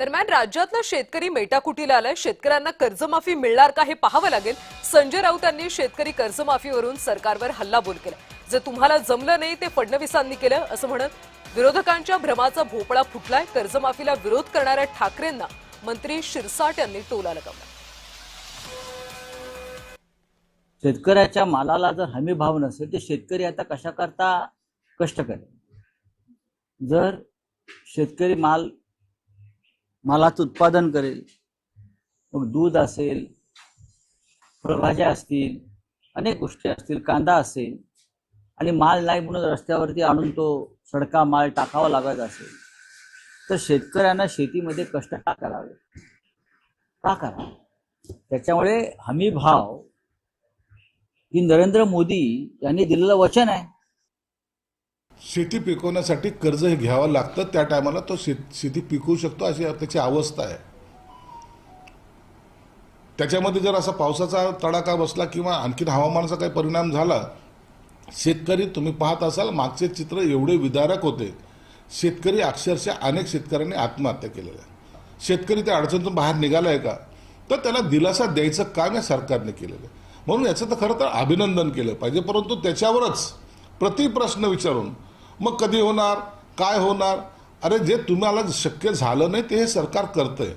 दरम्यान राज्यातला शेतकरी मेटाकुटीला आलाय. शेतकऱ्यांना कर्जमाफी मिळणार का हे पाहावं लागेल. संजय राऊत यांनी शेतकरी कर्जमाफीवरून सरकारवर हल्लाबोल केला. जे तुम्हाला जमलं नाही ते फडणवीसांनी केलं असं म्हणत विरोधकांच्या भ्रमाचा भोपळा फुटलाय. कर्जमाफीला विरोध करणाऱ्या ठाकरेंना मंत्री शिरसाट यांनी टोला लगावला. शेतकऱ्याच्या मालाला जर हमी भाव नसेल तर शेतकरी आता कशा करता कष्ट करेल. जर शेतकरी मालाचं उत्पादन करेल, मग दूध असेल, फळभाज्या असतील, अनेक गोष्टी असतील, कांदा असेल, आणि माल नाही म्हणून रस्त्यावरती आणून तो सडका माल टाकावा लागत असेल तर शेतकऱ्यांना शेतीमध्ये कष्ट का करावे, का करावे. त्याच्यामुळे हमी भाव ही नरेंद्र मोदी यांनी दिलेलं वचन आहे. शेती पिकवण्यासाठी कर्ज हे घ्यावं लागतं. त्या टायमाला तो शेती पिकवू शकतो अशी त्याची अवस्था आहे. त्याच्यामध्ये जर असा पावसाचा तडाखा बसला किंवा आणखीन हवामानाचा काही परिणाम झाला, शेतकरी तुम्ही पाहत असाल मागचे चित्र एवढे विदारक होते. शेतकरी अक्षरशः अनेक शेतकऱ्यांनी आत्महत्या केलेल्या. शेतकरी त्या अडचणीतून बाहेर निघालाय का, तर त्याला दिलासा द्यायचं काम या सरकारने केलेलं आहे. म्हणून याचं तर खरं तर अभिनंदन केलं पाहिजे. परंतु त्याच्यावरच प्रतिप्रश्न विचारून मग कधी होणार, काय होणार, अरे जे तुम्हाला शक्य झालं नाही ते हे सरकार करतंय.